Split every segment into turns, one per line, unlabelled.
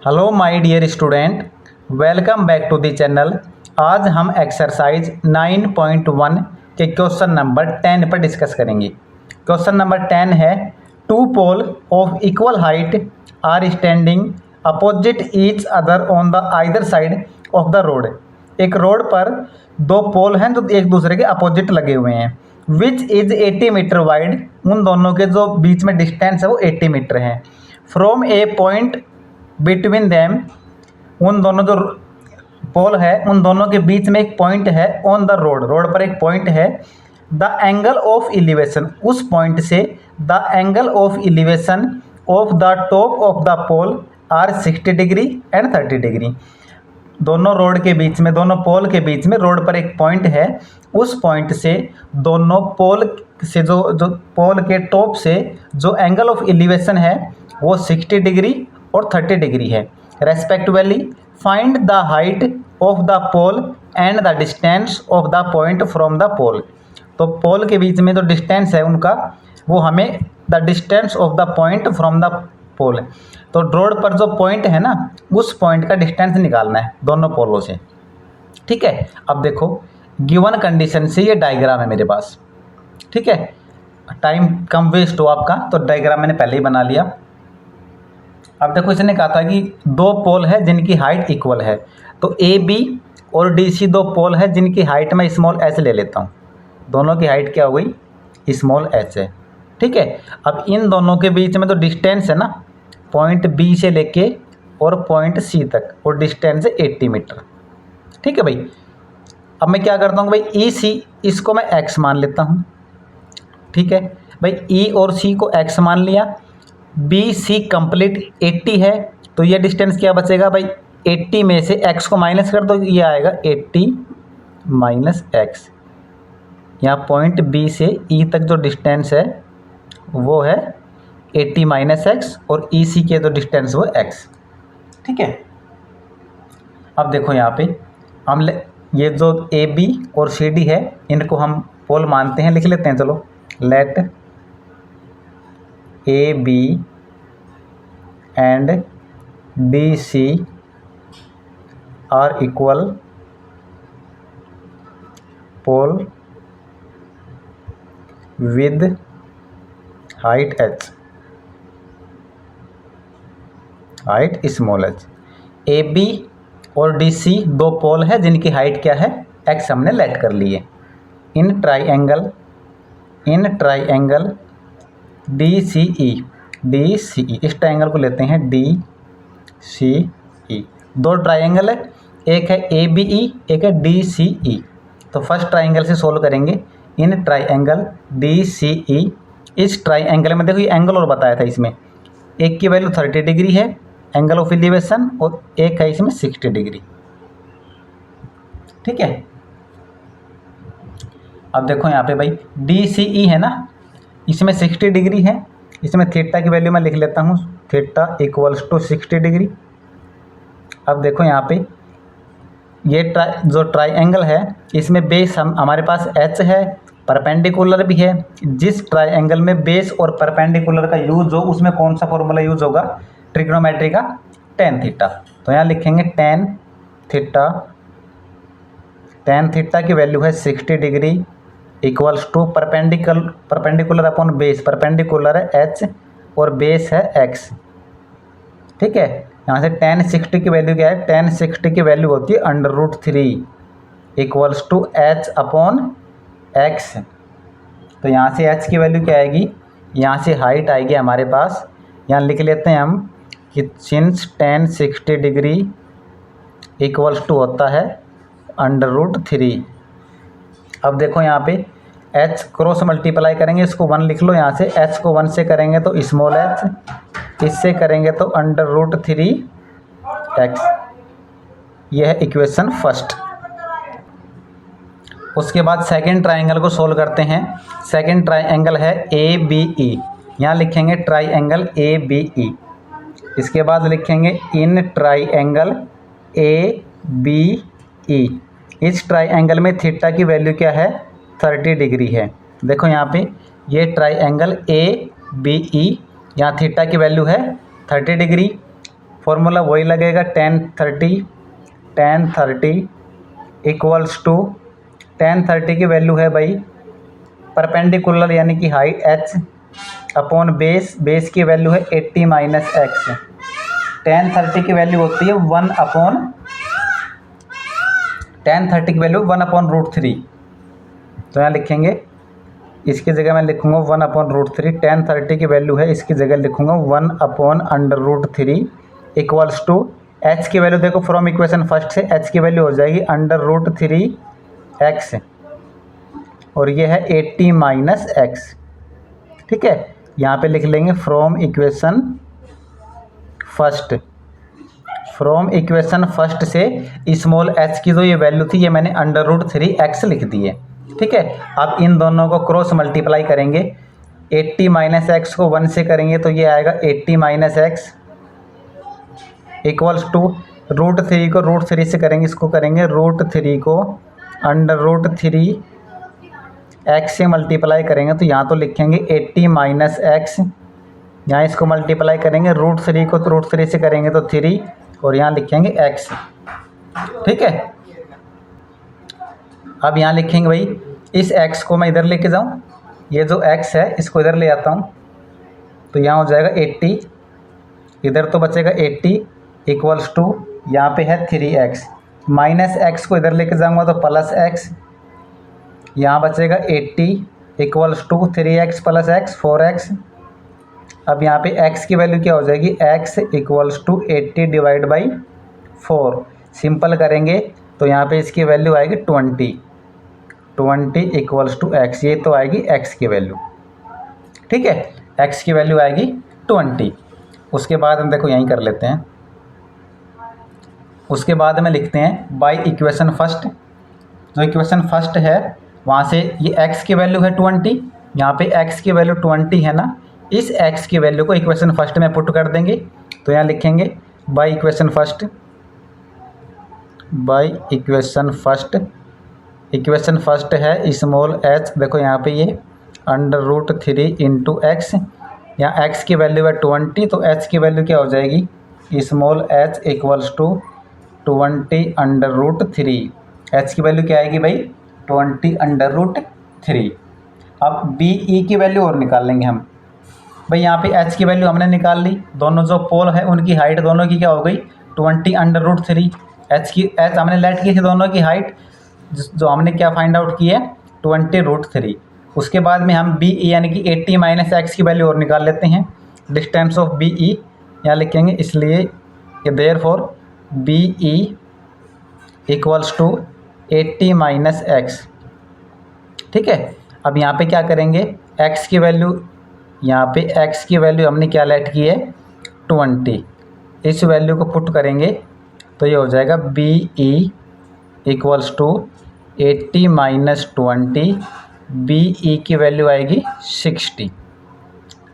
Hello my dear student, welcome back to the channel. आज हम exercise 9.1 के question number 10 पर डिस्कस करेंगे। क्वेश्चन नंबर 10 है, two pole of equal height are standing opposite each other on the either side of the road. एक road पर दो पोल हैं जो एक दूसरे के अपोजिट लगे हुए हैं। Which is 80 metre wide. उन दोनों के जो बीच में डिस्टेंस है वो 80 मीटर है। From A point between them, उन दोनों जो पोल है उन दोनों के बीच में एक पॉइंट है। ऑन द रोड, रोड पर एक पॉइंट है। द एंगल ऑफ एलिवेशन, उस पॉइंट से the angle of elevation of the top of the pole are 60 degree and 30 degree. दोनों रोड के बीच में, दोनों पोल के बीच में रोड पर एक पॉइंट है। उस पॉइंट से दोनों पोल से जो पोल के टॉप से जो एंगल ऑफ एलिवेशन है वो 60 डिग्री और 30 डिग्री है respectively. Find the height of the pole and the distance of the point from the pole. तो पोल के बीच में जो डिस्टेंस है उनका, वो हमें the distance of the point from the pole. तो रोड पर जो पॉइंट है ना, उस पॉइंट का डिस्टेंस निकालना है दोनों पोलों से। ठीक है, अब देखो गिवन कंडीशन से ये डायग्राम है मेरे पास। ठीक है, टाइम कम वेस्ट हो आपका, तो डायग्राम मैंने पहले ही बना लिया। अब देखो इसने कहा था कि दो पोल है जिनकी हाइट इक्वल है। तो ए बी और डी सी दो पोल है जिनकी हाइट मैं स्मॉल एच ले लेता हूँ। दोनों की हाइट क्या हो गई, स्मॉल एच है। ठीक है, अब इन दोनों के बीच में तो डिस्टेंस है ना, पॉइंट बी से लेके और पॉइंट सी तक, और डिस्टेंस है 80 मीटर। ठीक है भाई, अब मैं क्या करता हूँ भाई, ई सी इसको मैं एक्स मान लेता हूँ। ठीक है भाई, ई और सी को एक्स मान लिया। बी सी कंप्लीट 80 है, तो ये डिस्टेंस क्या बचेगा भाई, 80 में से x को माइनस कर दो, ये आएगा 80 माइनस एक्स। यहाँ पॉइंट बी से ई तक जो डिस्टेंस है वो है 80 माइनस एक्स, और ई सी के जो डिस्टेंस वो x। ठीक है, अब देखो यहाँ पे हम ये जो ए बी और सी डी है इनको हम पोल मानते हैं, लिख लेते हैं। चलो, let A B and D C are equal pole with height H, height small H. A B और डी सी दो पोल है जिनकी हाइट क्या है, एक्स हमने लेट कर लिए। इन ट्राइएंगल डी सी ई, इस ट्राइंगल को लेते हैं डी सी ई। दो ट्राइंगल है, एक है ए बी ई, एक है डी सी ई। तो फर्स्ट ट्राइंगल से सोल्व करेंगे। इन ट्राइंगल डी सी ई, इस ट्राइंगल में देखो ये एंगल और बताया था, इसमें एक की वैल्यू 30 डिग्री है एंगल ऑफ एलिवेशन, और एक है इसमें 60 डिग्री। ठीक है, अब देखो यहाँ पे भाई डी सी ई है ना, इसमें 60 डिग्री है। इसमें थीटा की वैल्यू मैं लिख लेता हूँ, थीटा इक्वल्स टू 60 डिग्री। अब देखो यहाँ पे ये जो ट्राइएंगल है इसमें बेस हमारे पास एच है, परपेंडिकुलर भी है। जिस ट्राइएंगल में बेस और परपेंडिकुलर का यूज हो उसमें कौन सा फॉर्मूला यूज होगा, ट्रिग्नोमेट्री का टेन थीटा। तो यहाँ लिखेंगे टेन थीटा की वैल्यू है 60 degree equals to perpendicular upon base, perpendicular है एच और बेस है एक्स। ठीक है, यहाँ से tan 60 की वैल्यू क्या है, tan 60 की वैल्यू होती है √3 equals to H upon X. तो यहाँ से h की वैल्यू क्या आएगी, यहाँ से हाइट आएगी हमारे पास, यहाँ लिख लेते हैं हम कि since tan 60 degree equals to होता है √3। अब देखो यहाँ पे h क्रॉस मल्टीप्लाई करेंगे, इसको 1 लिख लो। यहाँ से h को 1 से करेंगे तो स्मॉल h, इससे करेंगे तो √3 x। यह है इक्वेशन फर्स्ट। उसके बाद सेकंड ट्राइंगल को सोल्व करते हैं। सेकंड ट्राइंगल है ए बी ई, यहाँ लिखेंगे ट्राइंगल ए बी ई। इसके बाद लिखेंगे in triangle A B E. इस ट्राइंगल में थीटा की वैल्यू क्या है, 30 डिग्री है। देखो यहाँ पे ये ट्राइंगल ए बी ई, यहाँ थीटा की वैल्यू है 30 डिग्री। फॉर्मूला वही लगेगा, tan 30 इक्वल्स टू, tan 30 की वैल्यू है भाई परपेंडिकुलर यानी कि हाइट h अपॉन बेस की वैल्यू है 80 माइनस एक्स। tan 30 की वैल्यू होती है 1/√3। तो यहाँ लिखेंगे, इसकी जगह मैं लिखूंगा 1/√3। tan 30 की वैल्यू है, इसकी जगह लिखूंगा 1/√3 इक्वल्स टू, h की वैल्यू देखो फ्रॉम इक्वेशन फर्स्ट से h की वैल्यू हो जाएगी √3x और ये है 80 माइनस एक्स। ठीक है, यहाँ पे लिख लेंगे फ्रॉम इक्वेशन फर्स्ट से स्मॉल h की जो ये वैल्यू थी ये मैंने √3x लिख दी है। ठीक है, अब इन दोनों को क्रॉस मल्टीप्लाई करेंगे, 80 माइनस एक्स को 1 से करेंगे तो ये आएगा 80 माइनस एक्स इक्वल्स टू √3 को √3 से करेंगे, इसको करेंगे √3 को √3x से मल्टीप्लाई करेंगे तो यहाँ तो लिखेंगे 80 माइनस एक्स, यहाँ इसको मल्टीप्लाई करेंगे √3 को तो √3 से करेंगे तो 3 और यहाँ लिखेंगे x। ठीक है, अब यहाँ लिखेंगे भाई इस x को मैं इधर लेके जाऊँ, ये जो x है इसको इधर ले आता हूँ तो यहाँ हो जाएगा 80, इधर तो बचेगा 80 इक्वल्स टू यहाँ पे है 3x, माइनस x को इधर लेके जाऊँगा तो प्लस x, यहाँ बचेगा 80 equals to 3x plus x 4x। अब यहाँ पे x की वैल्यू क्या हो जाएगी, x equals to 80 divide by 4। Simple करेंगे तो यहाँ पे इसकी वैल्यू आएगी 20 इक्वल्स टू x, ये तो आएगी x की वैल्यू। ठीक है, x की वैल्यू आएगी 20। उसके बाद हम देखो यहीं कर लेते हैं, उसके बाद में लिखते हैं बाई इक्वेशन फर्स्ट। जो इक्वेशन फर्स्ट है वहाँ से ये x की वैल्यू है 20, यहाँ पे x की वैल्यू 20 है ना, इस x की वैल्यू को इक्वेशन फर्स्ट में पुट कर देंगे तो यहाँ लिखेंगे बाई इक्वेशन फर्स्ट है स्मॉल h, देखो यहाँ पे ये √3 इंटू एक्स, यहाँ x की वैल्यू है 20 तो h की वैल्यू क्या हो जाएगी, small h equals to 20√3। h की वैल्यू क्या आएगी भाई 20√3। अब BE की वैल्यू और निकाल लेंगे हम भाई, यहाँ पे h की वैल्यू हमने निकाल ली, दोनों जो पोल है उनकी हाइट दोनों की क्या हो गई 20√3। h हमने लेट की थी दोनों की हाइट, जो हमने क्या फाइंड आउट की है 20√3। उसके बाद में हम BE यानी कि 80 माइनस एक्स की वैल्यू और निकाल लेते हैं, डिस्टेंस ऑफ BE यहाँ लिखेंगे, इसलिए कि therefore BE equals to 80 minus X. ठीक है, अब यहाँ पे क्या करेंगे, x की वैल्यू, यहाँ पे x की वैल्यू हमने क्या लेट की है 20, इस वैल्यू को पुट करेंगे तो ये हो जाएगा BE equals to 80 minus 20, BE की वैल्यू आएगी 60।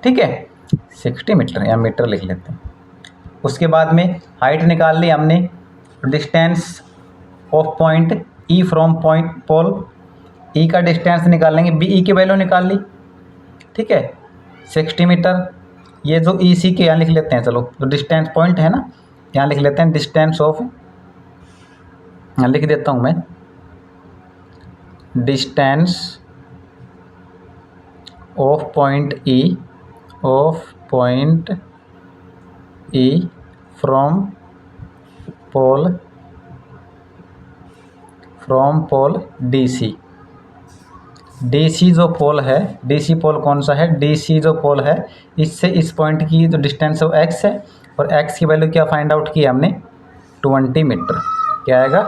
ठीक है, 60 मीटर या मीटर लिख लेते हैं। उसके बाद में हाइट निकाल ली हमने, distance of point E from point pole, E का डिस्टेंस निकाल लेंगे, BE की वैल्यू निकाल ली। ठीक है, 60 मीटर, ये जो EC के यहाँ लिख लेते हैं, चलो जो डिस्टेंस पॉइंट है ना यहाँ लिख लेते हैं, डिस्टेंस ऑफ, यहाँ लिख देता हूँ मैं, distance of point E from pole DC जो पोल है, DC पोल कौन सा है, DC जो पोल है इससे इस पॉइंट की जो डिस्टेंस है वो x है और x की वैल्यू क्या फाइंड आउट की हमने 20 मीटर, क्या आएगा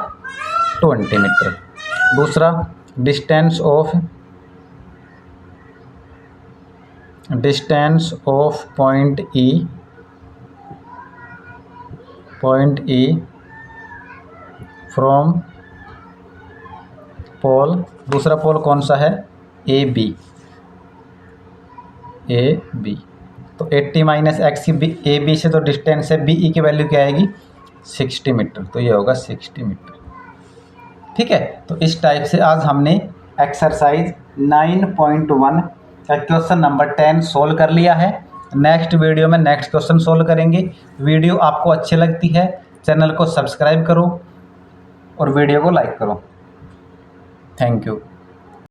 20 मीटर। दूसरा distance of point E from pole, दूसरा पोल कौन सा है AB, तो 80 माइनस एक्स की AB से जो डिस्टेंस है BE की वैल्यू क्या आएगी 60 मीटर, तो ये होगा 60 मीटर। ठीक है, तो इस टाइप से आज हमने एक्सरसाइज 9.1 का क्वेश्चन नंबर 10 सोल्व कर लिया है। नेक्स्ट वीडियो में नेक्स्ट क्वेश्चन सोल्व करेंगे। वीडियो आपको अच्छी लगती है चैनल को सब्सक्राइब करो और वीडियो को लाइक करो। Thank you.